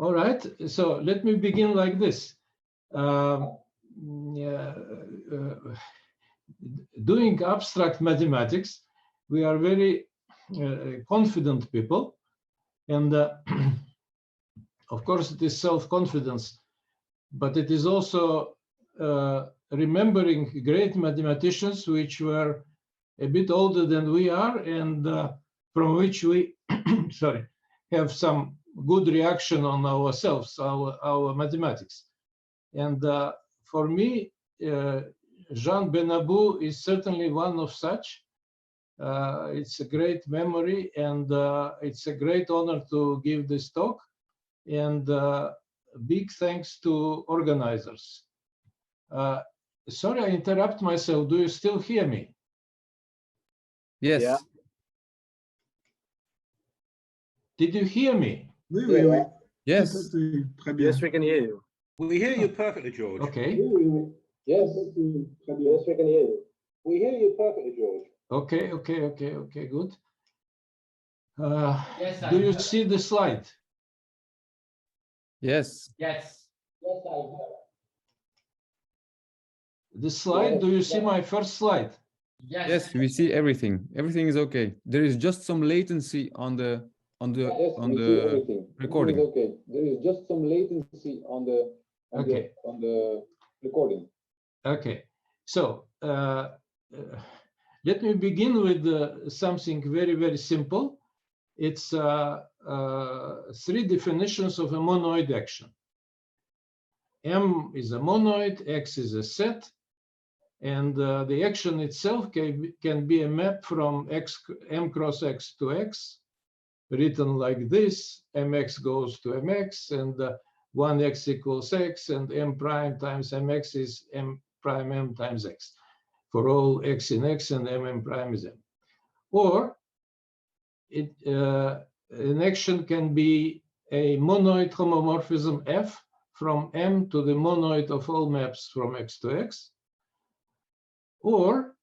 All right, so let me begin like this. Doing abstract mathematics, we are very confident people, and of course it is self-confidence, but it is also remembering great mathematicians which were a bit older than we are, and from which we sorry, have some good reaction on ourselves, our mathematics. And for me, Jean Benabou is certainly one of such. It's a great memory, and it's a great honor to give this talk. And big thanks to organizers. Sorry, I interrupt myself. Do you still hear me? Yes. Yeah. Did you hear me? Oui, oui, oui. Yes. Très bien. Yes, we can hear you. We hear you perfectly, George. Okay. Yes, yes, we can hear you. We hear you perfectly, George. Okay, good. Yes, Do you see the slide? Yes. Yes. Yes, I hear. The slide, do you see my first slide? Yes. Yes, we see everything. Everything is okay. There is just some latency on the Yes, we see everything. recording. Everything is okay. There is just some latency on the recording. Okay, so let me begin with something very, very simple. It's 3 definitions of a monoid action. M is a monoid, X is a set, and the action itself can be a map from M cross X to X, written like this: Mx goes to Mx, and 1x equals X, and M prime times Mx is M prime M times X, for all X in X and M prime is M. Or an action can be a monoid homomorphism F from M to the monoid of all maps from X to X. Or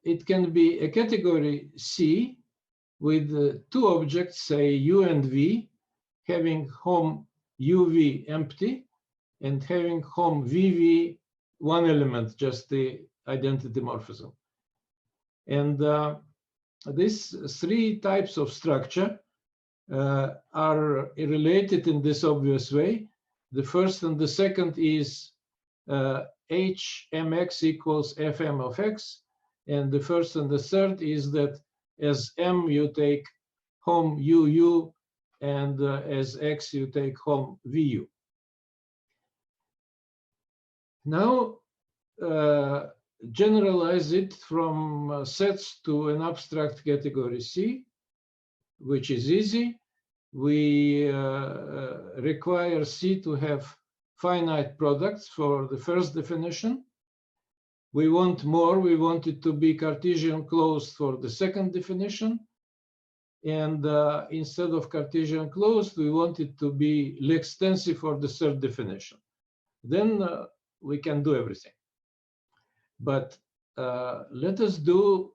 it can be a category C with 2 objects, say U and V, having home UV empty and having home VV 1 element, just the identity morphism. And these 3 types of structure are related in this obvious way. The first and the second is HMX equals FM of X. And the first and the third is that as M you take home UU, and as X you take home VU. Now generalize it from sets to an abstract category C, which is easy. We require C to have finite products for the first definition. We want more. We want it to be Cartesian closed for the second definition. And instead of Cartesian closed, we want it to be L'extensive for the third definition. Then we can do everything. But let us do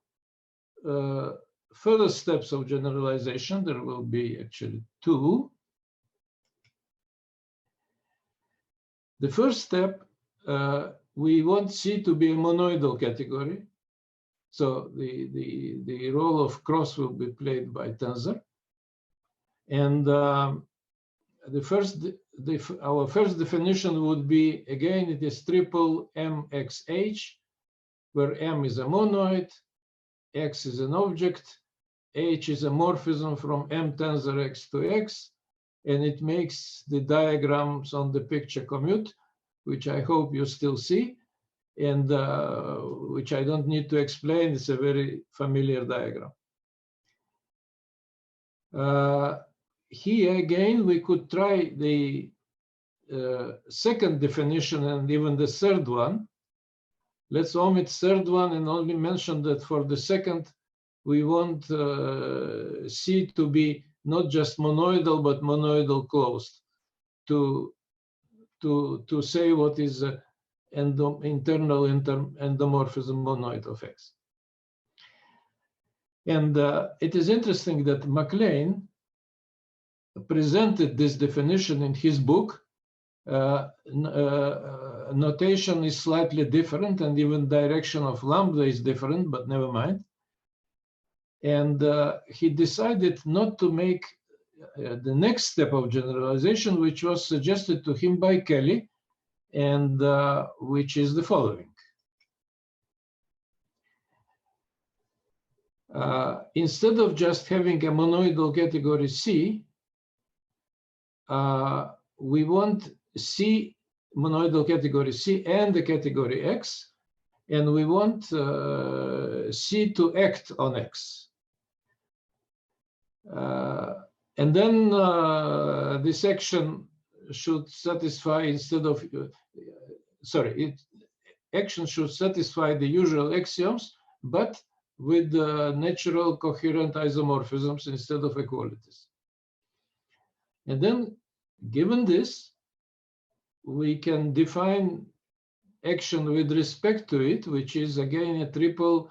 further steps of generalization. There will be actually 2. The first step, we want C to be a monoidal category. So the role of cross will be played by tensor. And our first definition would be, again, it is triple MXH, where M is a monoid, X is an object, H is a morphism from M tensor X to X, and it makes the diagrams on the picture commute, which I hope you still see, and which I don't need to explain. It's a very familiar diagram. Here again, we could try the second definition and even the third one. Let's omit third one and only mention that for the second, we want C to be not just monoidal, but monoidal closed, to say what is internal endomorphism monoid of X. And it is interesting that MacLean presented this definition in his book. Notation is slightly different, and even direction of lambda is different, but never mind. And he decided not to make the next step of generalization, which was suggested to him by Kelly, and which is the following. Instead of just having a monoidal category C, we want C, monoidal category C and the category X, and we want C to act on X. And then this action should satisfy, instead of, action should satisfy the usual axioms, but with natural coherent isomorphisms instead of equalities. And then, given this, we can define action with respect to it, which is again a triple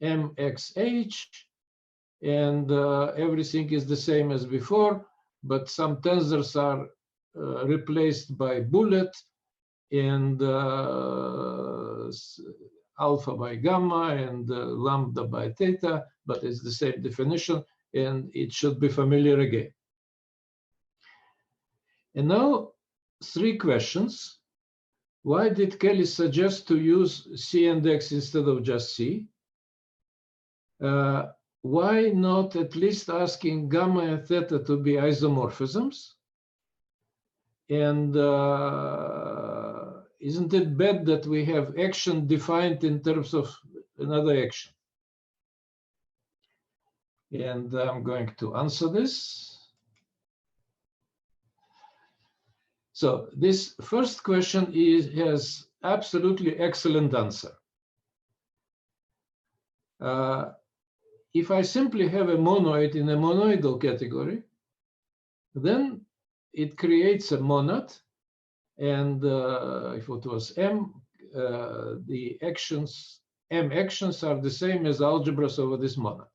MXH, and everything is the same as before, but some tensors are replaced by bullet, and alpha by gamma, and lambda by theta, but it's the same definition, and it should be familiar again. And now, 3 questions. Why did Kelly suggest to use C and X instead of just C? Why not at least asking gamma and theta to be isomorphisms? And isn't it bad that we have action defined in terms of another action? And I'm going to answer this. So this first question has absolutely excellent answer. If I simply have a monoid in a monoidal category, then it creates a monad, and if it was M, the actions, M actions are the same as algebras over this monad.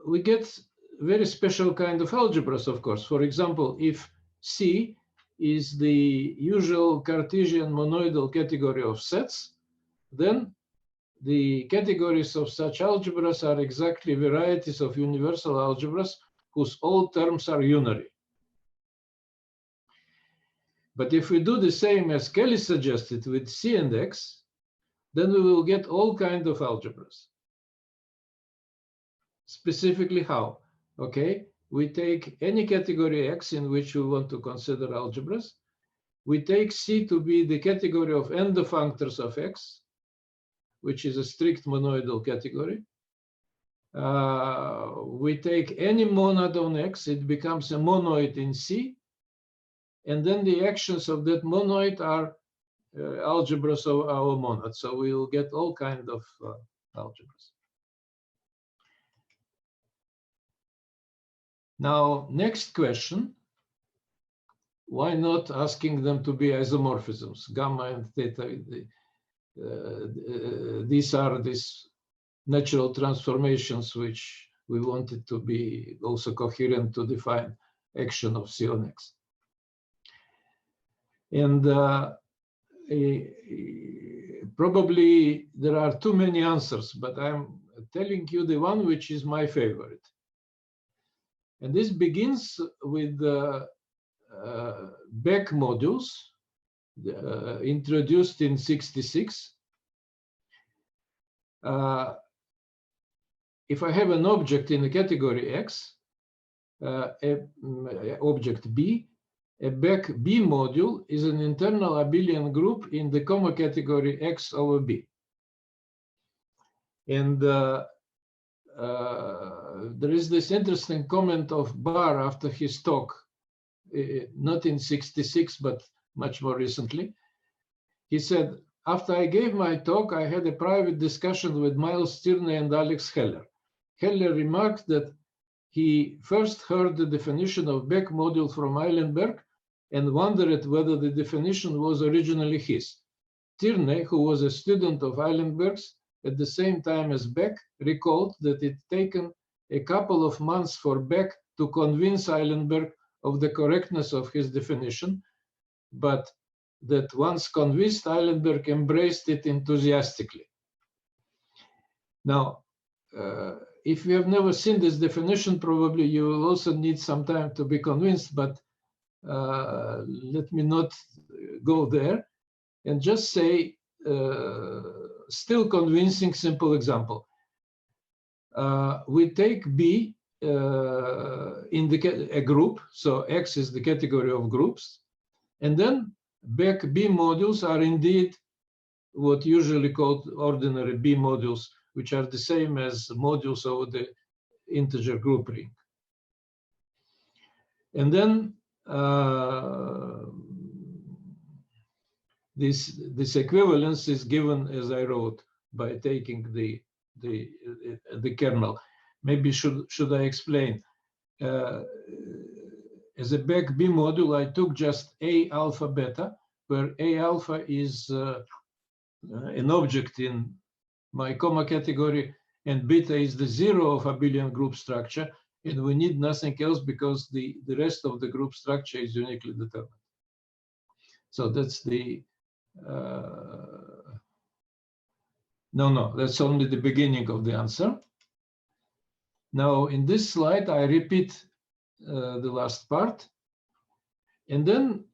We get very special kind of algebras, of course. For example, if C is the usual Cartesian monoidal category of sets, then the categories of such algebras are exactly varieties of universal algebras whose all terms are unary. But if we do the same as Kelly suggested with C and X, then we will get all kinds of algebras. Specifically how? Okay, we take any category X in which we want to consider algebras. We take C to be the category of n the functors of X, which is a strict monoidal category. We take any monad on X, it becomes a monoid in C, and then the actions of that monoid are algebras of our monad. So we will get all kinds of algebras. Now, next question, why not asking them to be isomorphisms, gamma and theta? These are these natural transformations which we wanted to be also coherent to define action of C on X. And probably there are too many answers, but I'm telling you the one which is my favorite. And this begins with the Beck modules introduced in '66. If I have an object in the category X, object B, a Beck B module is an internal abelian group in the comma category X over B. And there is this interesting comment of Barr after his talk, not in '66, but much more recently. He said, after I gave my talk, I had a private discussion with Miles Tierney and Alex Heller. Heller remarked that he first heard the definition of Beck module from Eilenberg and wondered whether the definition was originally his. Tierney, who was a student of Eilenberg's, at the same time as Beck, recalled that it taken a couple of months for Beck to convince Eilenberg of the correctness of his definition, but that once convinced, Eilenberg embraced it enthusiastically. Now, if you have never seen this definition, probably you will also need some time to be convinced, but let me not go there and just say, still convincing simple example. We take B in a group, so X is the category of groups, and then Beck B modules are indeed what usually called ordinary B modules, which are the same as modules over the integer group ring. And then this equivalence is given as I wrote by taking the kernel. Maybe should I explain? As a Beck B module, I took just A alpha beta, where A alpha is an object in my comma category, and beta is the zero of abelian group structure, and we need nothing else because the rest of the group structure is uniquely determined. So that's the no, that's only the beginning of the answer. Now in this slide, I repeat the last part, and then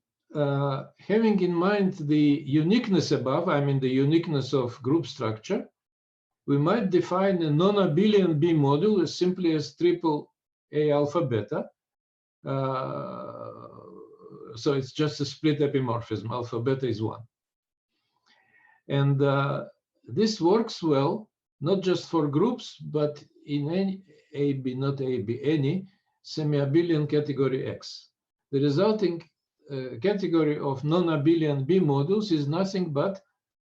having in mind the uniqueness above, I mean the uniqueness of group structure, we might define a non-abelian B module as simply as triple A alpha beta. So it's just a split epimorphism. Alpha beta is 1. And this works well, not just for groups, but in any AB, not AB, any semi-abelian category X. The resulting category of non-abelian B modules is nothing but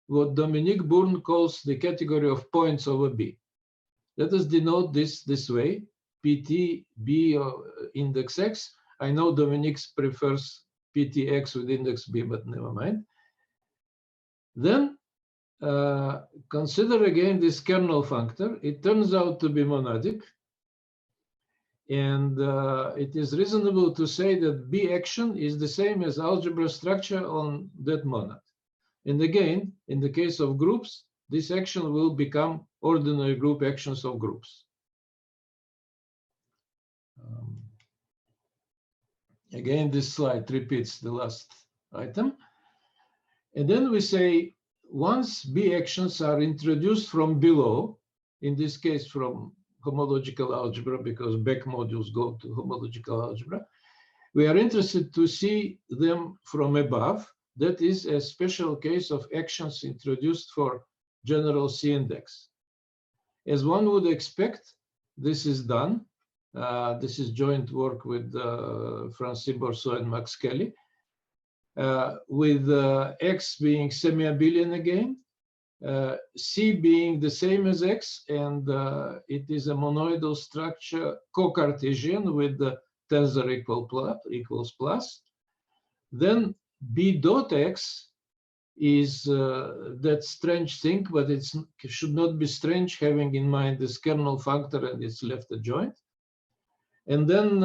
what Dominique Bourne calls the category of points over B. Let us denote this way, PT B index X. I know Dominique prefers PTX with index B, but never mind. Then consider again this kernel functor. It turns out to be monadic. And it is reasonable to say that B action is the same as algebra structure on that monad. And again, in the case of groups, this action will become ordinary group actions of groups. Again, this slide repeats the last item. And then we say, once B actions are introduced from below, in this case from homological algebra, because Beck modules go to homological algebra, we are interested to see them from above. That is a special case of actions introduced for general C index. As one would expect, this is done. This is joint work with Francis Bourseau and Max Kelly, with X being semi-abelian again, C being the same as X, and it is a monoidal structure co-Cartesian with the tensor equals plus. Then B dot X is that strange thing, but it should not be strange having in mind this kernel functor and its left adjoint. And then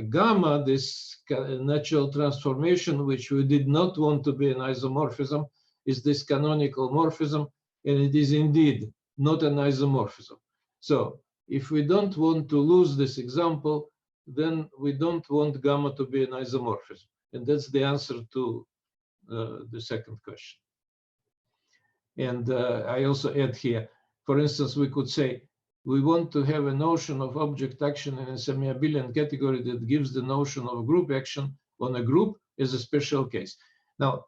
gamma, this natural transformation, which we did not want to be an isomorphism, is this canonical morphism, and it is indeed not an isomorphism. So if we don't want to lose this example, then we don't want gamma to be an isomorphism. And that's the answer to the second question. And I also add here, for instance, we could say, we want to have a notion of object action in a semi-abelian category that gives the notion of group action on a group as a special case. Now,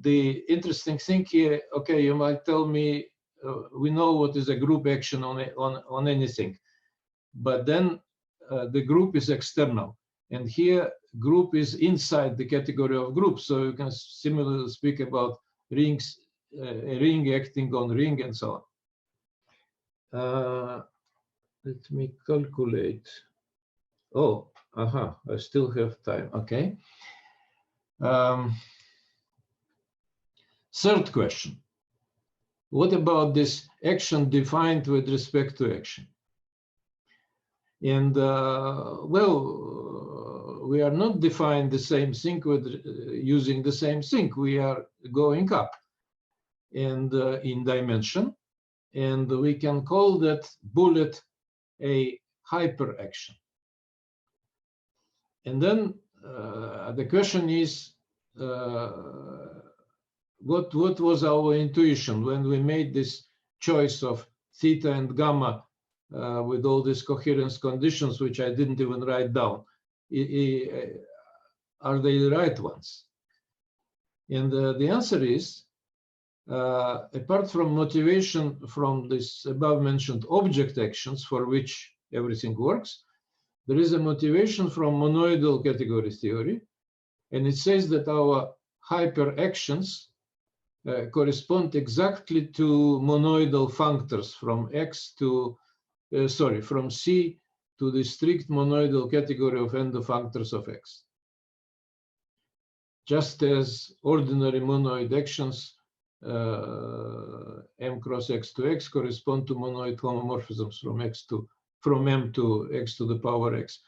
the interesting thing here, okay, you might tell me, we know what is a group action on anything, but then the group is external. And here, group is inside the category of groups. So you can similarly speak about rings, a ring acting on ring and so on. Let me calculate. Oh, I still have time. Okay. Third question. what about this action defined with respect to action? And well, we are not defined the same thing with using the same thing. We are going up and in dimension, and we can call that bullet a hyperaction. And then the question is, what was our intuition when we made this choice of theta and gamma with all these coherence conditions, which I didn't even write down? Are they the right ones? And the answer is, apart from motivation from this above mentioned object actions for which everything works, there is a motivation from monoidal category theory, and it says that our hyperactions correspond exactly to monoidal functors from X to, from C to the strict monoidal category of endofunctors of X. Just as ordinary monoid actions M cross X to X correspond to monoid homomorphisms from M to X to the power X,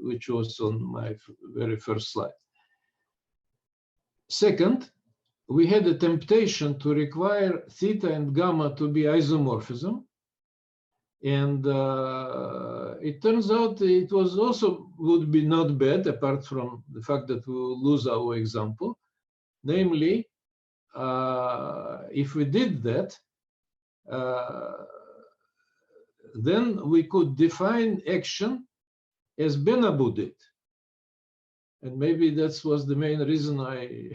which was on my very first slide. Second, we had a temptation to require theta and gamma to be isomorphism. And it turns out it was also would be not bad, apart from the fact that we will lose our example. Namely, if we did that, then we could define action as Benabou did. And maybe that was the main reason I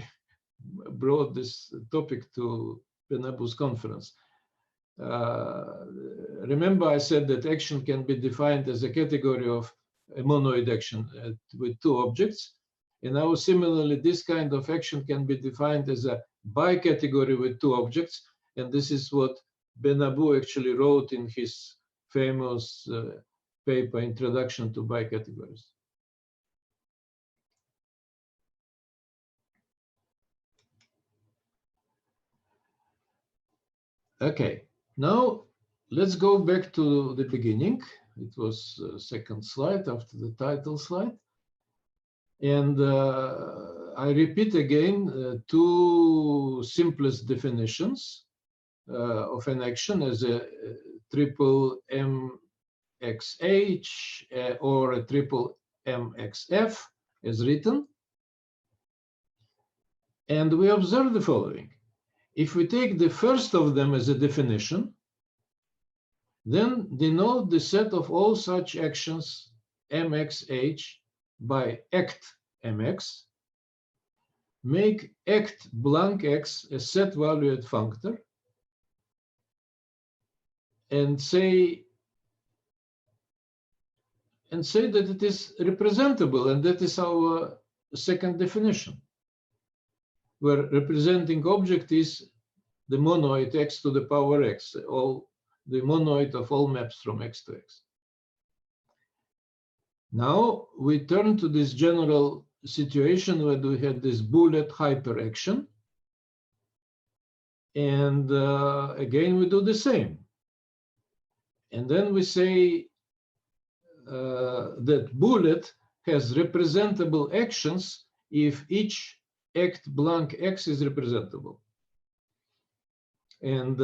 brought this topic to Benabou's conference. Remember, I said that action can be defined as a category of a monoid action with two objects. And now, similarly, this kind of action can be defined as a bicategory with two objects. And this is what Benabou actually wrote in his famous paper, Introduction to Bicategories. Okay, now let's go back to the beginning. It was the second slide after the title slide. And I repeat again two simplest definitions of an action as a triple MXH or a triple MXF as written. And we observe the following. If we take the first of them as a definition, then denote the set of all such actions MXH by act MX, make act blank X a set-valued functor, and say that it is representable, and that is our second definition, where representing object is the monoid X to the power X, all the monoid of all maps from X to X. Now we turn to this general situation where we had this bullet hyperaction. And again, we do the same. And then we say that bullet has representable actions if each act blank X is representable. And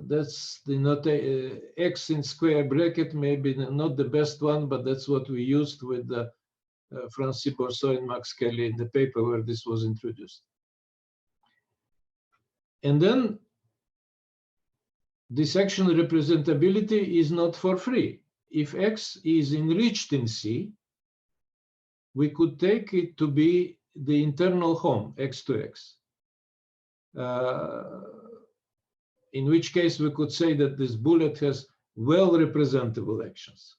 that's the X in square bracket, maybe not the best one, but that's what we used with Francis Bourseau and Max Kelly in the paper where this was introduced. And then this action representability is not for free. If X is enriched in C, we could take it to be the internal home, X to X. In which case we could say that this bullet has well-representable actions.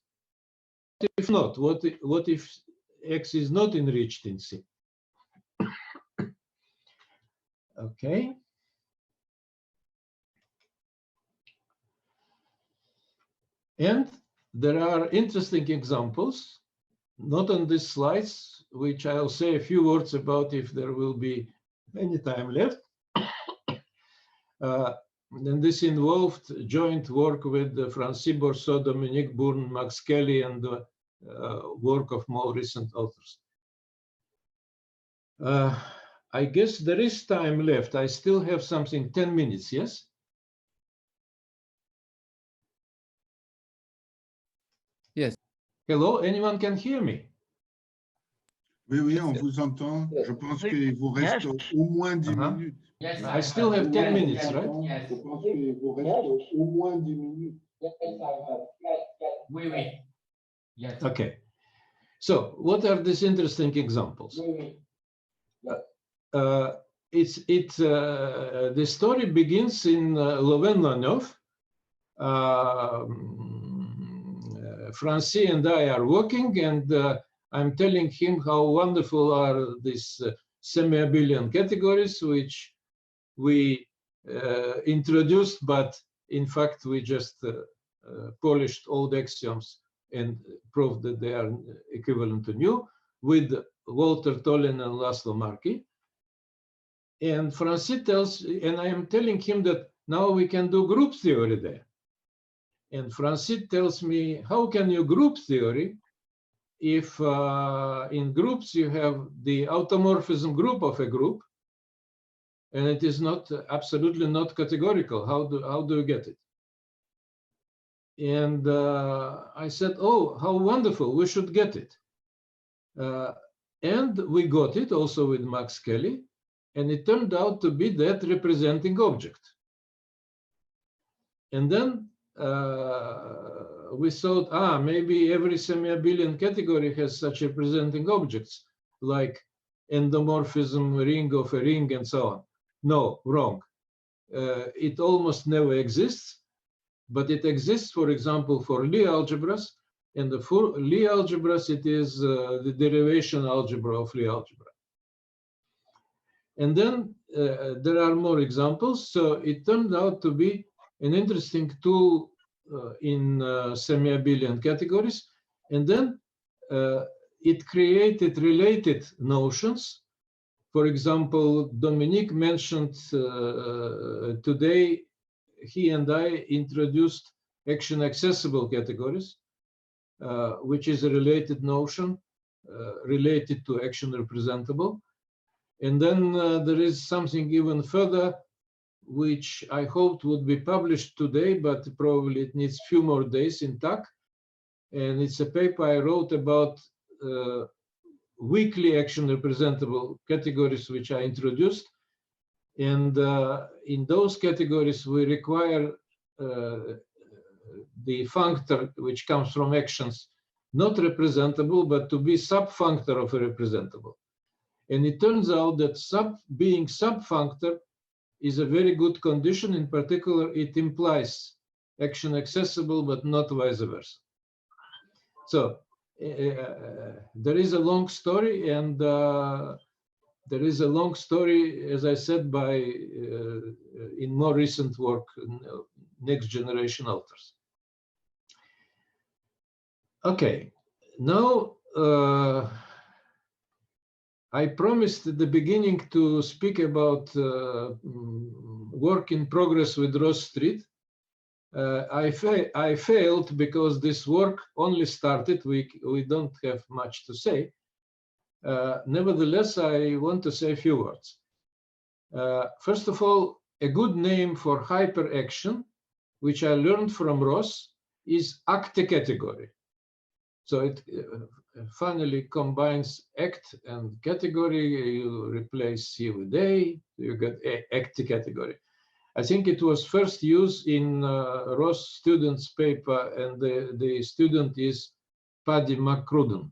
If not, what if X is not enriched in C? Okay. And there are interesting examples, not on these slides, which I'll say a few words about if there will be any time left. And this involved joint work with Francis Bourseau, Dominique Bourne, Max Kelly, and the work of more recent authors. I guess there is time left. I still have something, 10 minutes, yes? Yes. Hello, anyone can hear me? Oui, oui, on vous entend. Je pense qu'il vous reste au moins 10 minutes. Yes, I still have 10 minutes, right? Je pense qu'il vous reste au moins 10 minutes. Oui, oui. Yes. Okay. So, what are these interesting examples? The story begins in Louvain-la-Neuve. Francis and I are working, and I'm telling him how wonderful are these semi-abelian categories, which we introduced, but in fact, we just polished old axioms and proved that they are equivalent to new with Walter Tollin and Laszlo Marchi. And Francis tells, and I am telling him that now we can do group theory there. And Francis tells me, how can you group theory if in groups you have the automorphism group of a group, and it is not absolutely not categorical? How do you get it? And I said, oh, how wonderful, we should get it. And we got it also with Max Kelly, and it turned out to be that representing object. And then we thought, maybe every semi-abelian category has such representing objects, like endomorphism, ring of a ring, and so on. No, wrong. It almost never exists, but it exists, for example, for Lie algebras. And for Lie algebras, it is the derivation algebra of Lie algebra. And then there are more examples. So it turned out to be an interesting tool in semi-abelian categories. And then it created related notions. For example, Dominique mentioned today, he and I introduced action accessible categories, which is a related notion related to action representable. And then there is something even further, which I hoped would be published today, but probably it needs a few more days in TAC. And it's a paper I wrote about weakly action representable categories, which I introduced. And in those categories, we require the functor, which comes from actions, not representable, but to be subfunctor of a representable. And it turns out that being subfunctor is a very good condition. In particular, it implies action accessible, but not vice versa. So there is a long story, and there is a long story, as I said, by in more recent work, next generation authors. Okay, now I promised at the beginning to speak about work in progress with Ross Street. I failed because this work only started. We don't have much to say. Nevertheless, I want to say a few words. First of all, a good name for hyperaction, which I learned from Ross, is acte category. So it finally combines act and category. You replace C with A, you get acte category. I think it was first used in Ross student's paper, and the student is Paddy McCrudden.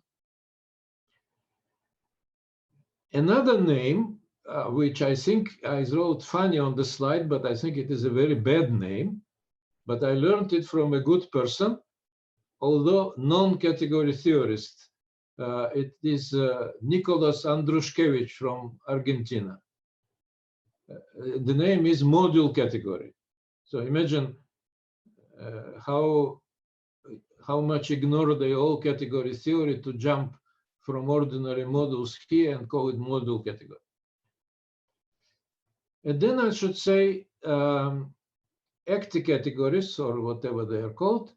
Another name, which I think I wrote funny on the slide, but I think it is a very bad name, but I learned it from a good person, although non-category theorist. It is Nicolas Andrushkevich from Argentina. The name is module category. So imagine how much ignore the all category theory to jump from ordinary modules here and call it module category. And then I should say active categories, or whatever they are called,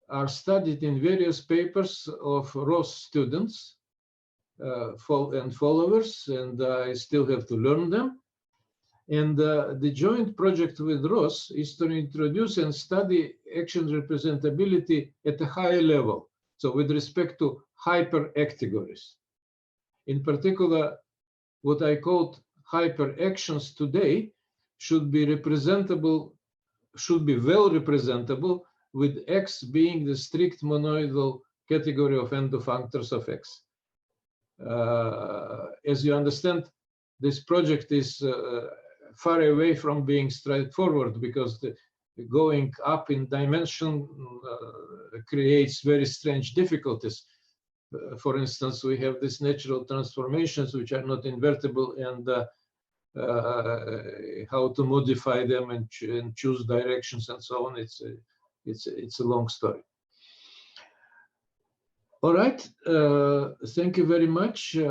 are studied in various papers of Ross students and followers, and I still have to learn them. And the joint project with Ross is to introduce and study action representability at a higher level, so with respect to hyper-categories. In particular, what I called hyper-actions today should be representable, should be well representable, with X being the strict monoidal category of endofunctors of X. As you understand, this project is far away from being straightforward, because going up in dimension creates very strange difficulties. For instance, we have these natural transformations which are not invertible, and how to modify them and choose directions and so on. It's a long story. All right. Thank you very much.